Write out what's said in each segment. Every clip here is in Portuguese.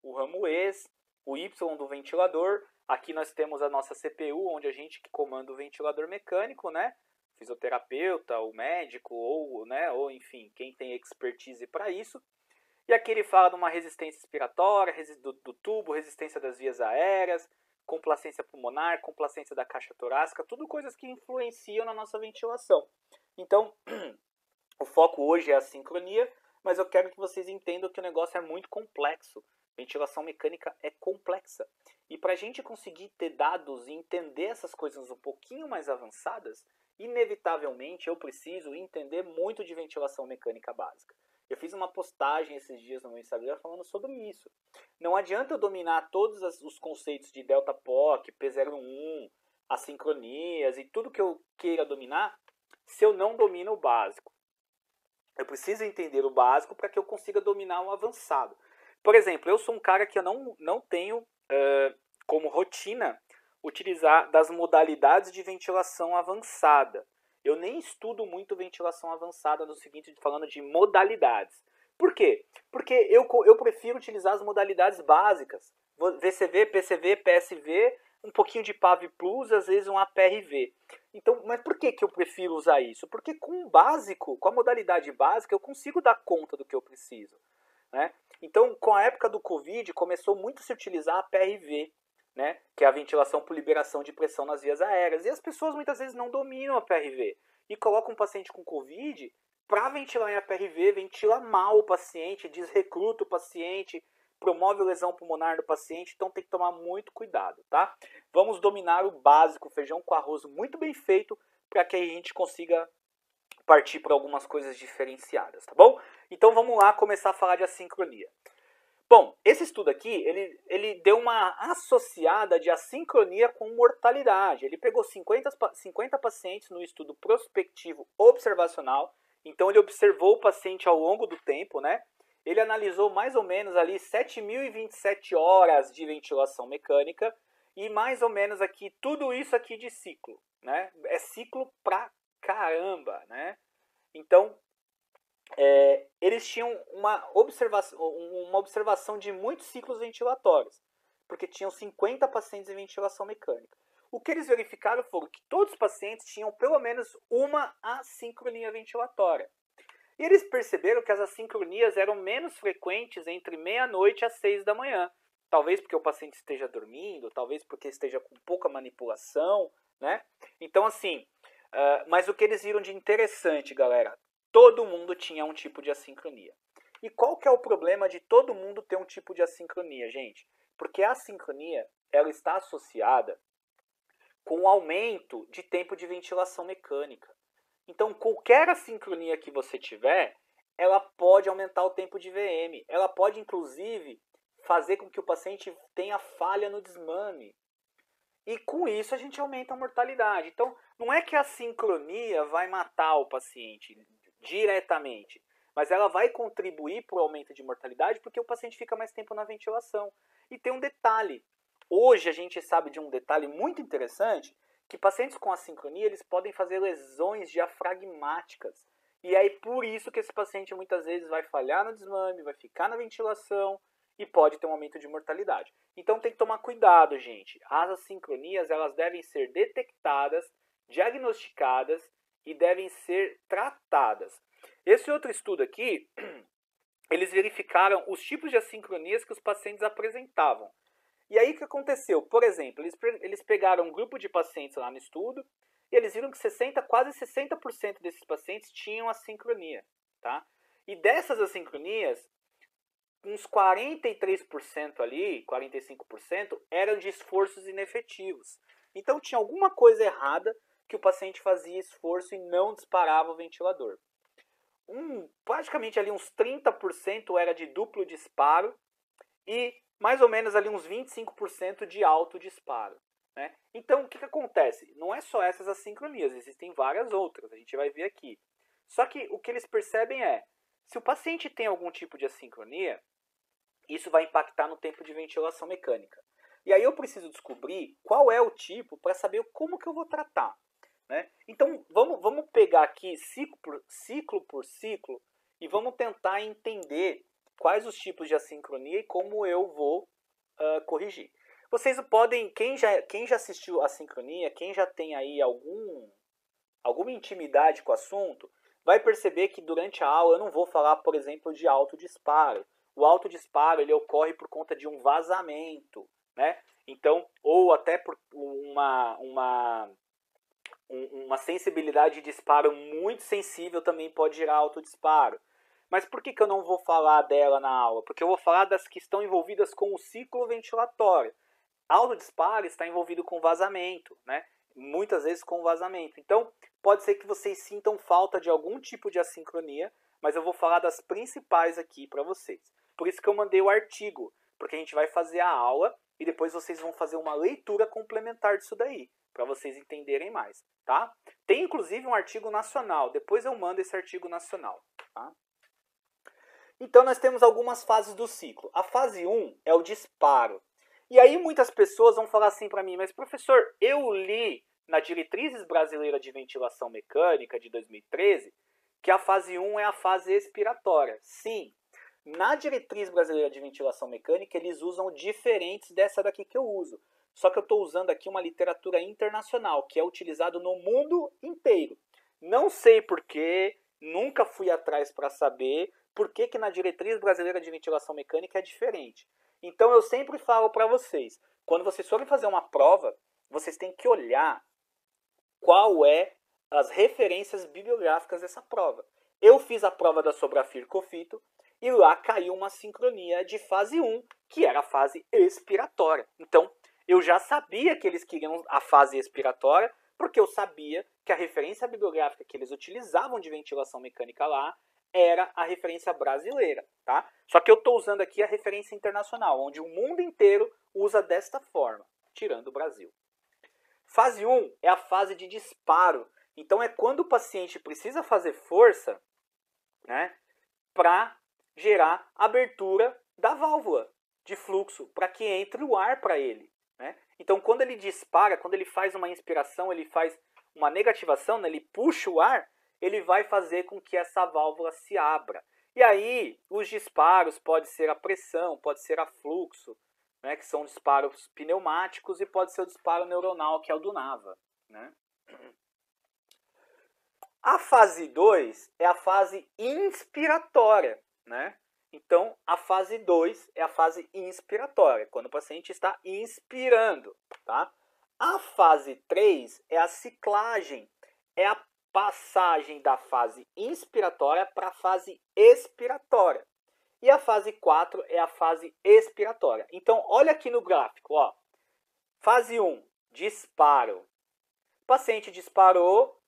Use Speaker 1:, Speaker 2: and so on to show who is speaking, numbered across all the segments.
Speaker 1: o ramo ex, o Y do ventilador. Aqui nós temos a nossa CPU, onde a gente que comanda o ventilador mecânico, né? Fisioterapeuta, o médico, ou enfim, quem tem expertise para isso. E aqui ele fala de uma resistência expiratória, do tubo, resistência das vias aéreas, complacência pulmonar, complacência da caixa torácica, tudo coisas que influenciam na nossa ventilação. Então, o foco hoje é a sincronia, mas eu quero que vocês entendam que o negócio é muito complexo. Ventilação mecânica é complexa. E para a gente conseguir ter dados e entender essas coisas um pouquinho mais avançadas, inevitavelmente eu preciso entender muito de ventilação mecânica básica. Eu fiz uma postagem esses dias no meu Instagram falando sobre isso. Não adianta eu dominar todos os conceitos de delta POC, P01, assincronias e tudo que eu queira dominar se eu não domino o básico. Eu preciso entender o básico para que eu consiga dominar o avançado. Por exemplo, eu sou um cara que eu não tenho como rotina utilizar das modalidades de ventilação avançada. Eu nem estudo muito ventilação avançada no seguinte, falando de modalidades. Por quê? Porque eu prefiro utilizar as modalidades básicas. VCV, PCV, PSV, um pouquinho de PAV Plus, às vezes um APRV. Então, mas por que eu prefiro usar isso? Porque com o básico, com a modalidade básica, eu consigo dar conta do que eu preciso. Né? Então, com a época do Covid, começou muito a se utilizar a PRV, né? Que é a ventilação por liberação de pressão nas vias aéreas. E as pessoas muitas vezes não dominam a PRV. E colocam um paciente com Covid para ventilar em APRV, ventila mal o paciente, desrecruta o paciente, promove lesão pulmonar do paciente. Então tem que tomar muito cuidado, tá? Vamos dominar o básico, feijão com arroz muito bem feito, para que a gente consiga partir para algumas coisas diferenciadas, tá bom? Então vamos lá começar a falar de assincronia. Bom, esse estudo aqui, ele deu uma associada de assincronia com mortalidade. Ele pegou 50 pacientes no estudo prospectivo observacional. Então ele observou o paciente ao longo do tempo, né? Ele analisou mais ou menos ali 7.027 horas de ventilação mecânica e mais ou menos aqui, tudo isso aqui de ciclo, né? É ciclo pra caramba, né? Então, eles tinham uma observação de muitos ciclos ventilatórios, porque tinham 50 pacientes em ventilação mecânica. O que eles verificaram foi que todos os pacientes tinham pelo menos uma assincronia ventilatória. E eles perceberam que as assincronias eram menos frequentes entre meia-noite às 6 da manhã. Talvez porque o paciente esteja dormindo, talvez porque esteja com pouca manipulação, né? Então, assim, mas o que eles viram de interessante, galera, todo mundo tinha um tipo de assincronia. E qual que é o problema de todo mundo ter um tipo de assincronia, gente? Porque a assincronia, ela está associada com o aumento de tempo de ventilação mecânica. Então, qualquer assincronia que você tiver, ela pode aumentar o tempo de VM. Ela pode, inclusive, fazer com que o paciente tenha falha no desmame. E com isso a gente aumenta a mortalidade. Então, não é que a sincronia vai matar o paciente diretamente, mas ela vai contribuir para o aumento de mortalidade porque o paciente fica mais tempo na ventilação. E tem um detalhe. Hoje a gente sabe de um detalhe muito interessante, que pacientes com assincronia eles podem fazer lesões diafragmáticas. E aí por isso que esse paciente muitas vezes vai falhar no desmame, vai ficar na ventilação e pode ter um aumento de mortalidade. Então tem que tomar cuidado, gente. As assincronias elas devem ser detectadas, diagnosticadas e devem ser tratadas. Esse outro estudo aqui, eles verificaram os tipos de assincronias que os pacientes apresentavam. E aí o que aconteceu? Por exemplo, eles pegaram um grupo de pacientes lá no estudo e eles viram que quase 60% desses pacientes tinham assincronia. Tá? E dessas assincronias, uns 43% ali, 45% eram de esforços inefetivos. Então tinha alguma coisa errada que o paciente fazia esforço e não disparava o ventilador. Praticamente ali uns 30% era de duplo disparo e mais ou menos ali uns 25% de alto disparo. Né? Então o que acontece? Não é só essas assincronias, existem várias outras, a gente vai ver aqui. Só que o que eles percebem é, se o paciente tem algum tipo de assincronia, isso vai impactar no tempo de ventilação mecânica. E aí eu preciso descobrir qual é o tipo para saber como que eu vou tratar. Né? Então vamos pegar aqui ciclo por ciclo e vamos tentar entender quais os tipos de assincronia e como eu vou corrigir. Vocês podem, quem já assistiu a sincronia, quem já tem aí alguma intimidade com o assunto, vai perceber que durante a aula eu não vou falar, por exemplo, de autodisparo. O autodisparo ele ocorre por conta de um vazamento, né? Então, ou até por uma sensibilidade de disparo muito sensível também pode gerar autodisparo. Mas por que eu não vou falar dela na aula? Porque eu vou falar das que estão envolvidas com o ciclo ventilatório. Autodisparo está envolvido com vazamento, né? Muitas vezes com vazamento. Então, pode ser que vocês sintam falta de algum tipo de assincronia, mas eu vou falar das principais aqui para vocês. Por isso que eu mandei o artigo, porque a gente vai fazer a aula e depois vocês vão fazer uma leitura complementar disso daí, para vocês entenderem mais, tá? Tem inclusive um artigo nacional, depois eu mando esse artigo nacional, tá? Então, nós temos algumas fases do ciclo. A fase 1 é o disparo. E aí muitas pessoas vão falar assim para mim, mas professor, eu li na Diretrizes Brasileira de Ventilação Mecânica de 2013 que a fase 1 é a fase expiratória. Sim, na Diretriz Brasileira de Ventilação Mecânica eles usam diferentes dessa daqui que eu uso. Só que eu estou usando aqui uma literatura internacional, que é utilizado no mundo inteiro. Não sei porquê, nunca fui atrás para saber por que na Diretriz Brasileira de Ventilação Mecânica é diferente. Então eu sempre falo para vocês, quando vocês forem fazer uma prova, vocês têm que olhar qual é as referências bibliográficas dessa prova. Eu fiz a prova da Sobrafir-Cofito e lá caiu uma sincronia de fase 1, que era a fase expiratória. Então eu já sabia que eles queriam a fase expiratória, porque eu sabia que a referência bibliográfica que eles utilizavam de ventilação mecânica lá era a referência brasileira, tá? Só que eu estou usando aqui a referência internacional, onde o mundo inteiro usa desta forma, tirando o Brasil. Fase 1 é a fase de disparo. Então é quando o paciente precisa fazer força, né, para gerar abertura da válvula de fluxo, para que entre o ar para ele, né? Então quando ele dispara, quando ele faz uma inspiração, ele faz uma negativação, né, ele puxa o ar, ele vai fazer com que essa válvula se abra. E aí, os disparos pode ser a pressão, pode ser a fluxo, né, que são disparos pneumáticos, e pode ser o disparo neuronal, que é o do NAVA, né? A fase 2 é a fase inspiratória, né? Então, a fase 2 é a fase inspiratória, quando o paciente está inspirando, tá? A fase 3 é a ciclagem, é a passagem da fase inspiratória para a fase expiratória. E a fase 4 é a fase expiratória. Então, olha aqui no gráfico, ó. Fase 1, disparo. O paciente disparou,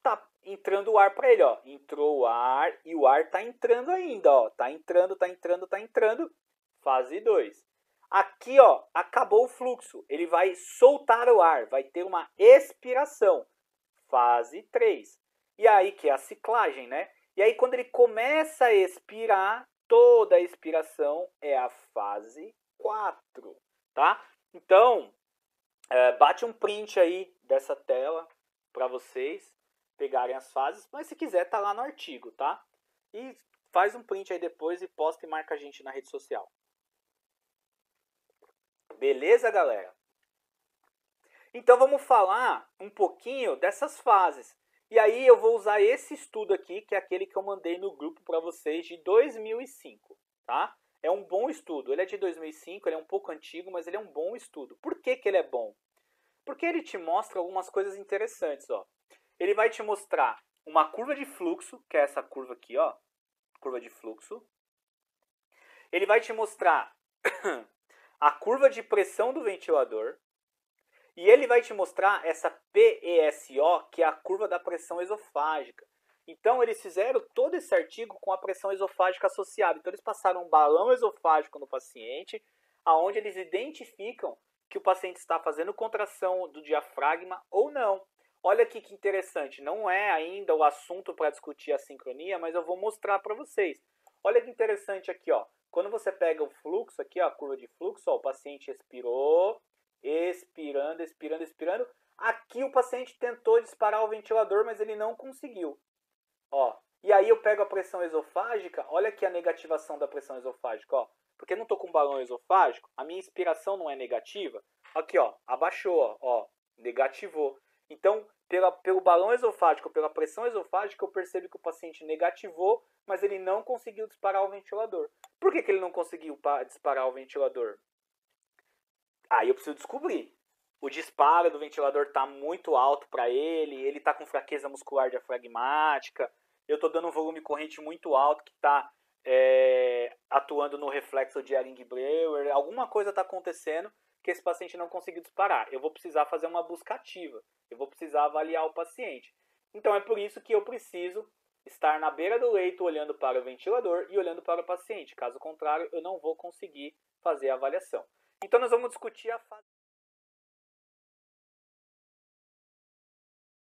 Speaker 1: tá entrando o ar para ele, ó. Entrou o ar e o ar tá entrando ainda, ó. Tá entrando, tá entrando, tá entrando. Fase 2. Aqui, ó, acabou o fluxo. Ele vai soltar o ar, vai ter uma expiração. Fase 3. E aí que é a ciclagem, né? E aí quando ele começa a expirar, toda a expiração é a fase 4, tá? Então, bate um print aí dessa tela para vocês pegarem as fases, mas se quiser tá lá no artigo, tá? E faz um print aí depois e posta e marca a gente na rede social. Beleza, galera? Então vamos falar um pouquinho dessas fases. E aí eu vou usar esse estudo aqui, que é aquele que eu mandei no grupo para vocês de 2005, tá? É um bom estudo. Ele é de 2005, ele é um pouco antigo, mas ele é um bom estudo. Por que ele é bom? Porque ele te mostra algumas coisas interessantes, ó. Ele vai te mostrar uma curva de fluxo, que é essa curva aqui, ó, curva de fluxo. Ele vai te mostrar a curva de pressão do ventilador. E ele vai te mostrar essa PESO, que é a curva da pressão esofágica. Então, eles fizeram todo esse artigo com a pressão esofágica associada. Então, eles passaram um balão esofágico no paciente, aonde eles identificam que o paciente está fazendo contração do diafragma ou não. Olha aqui que interessante, não é ainda o assunto para discutir a sincronia, mas eu vou mostrar para vocês. Olha que interessante aqui, ó. Quando você pega o fluxo aqui, ó, a curva de fluxo, ó, o paciente expirou, expirando, expirando, expirando. Aqui o paciente tentou disparar o ventilador, mas ele não conseguiu. Ó, E aí eu pego a pressão esofágica, olha aqui a negativação da pressão esofágica, ó. Porque eu não estou com balão esofágico, a minha inspiração não é negativa. Aqui, ó, abaixou, ó, negativou. Então, pelo balão esofágico, pela pressão esofágica, eu percebo que o paciente negativou, mas ele não conseguiu disparar o ventilador. Por que ele não conseguiu disparar o ventilador? Aí eu preciso descobrir. O disparo do ventilador está muito alto para ele está com fraqueza muscular diafragmática, eu estou dando um volume corrente muito alto que está atuando no reflexo de Ehring-Breuer, alguma coisa está acontecendo que esse paciente não conseguiu disparar. Eu vou precisar fazer uma busca ativa, eu vou precisar avaliar o paciente. Então é por isso que eu preciso estar na beira do leito olhando para o ventilador e olhando para o paciente. Caso contrário, eu não vou conseguir fazer a avaliação. Então nós vamos discutir a fase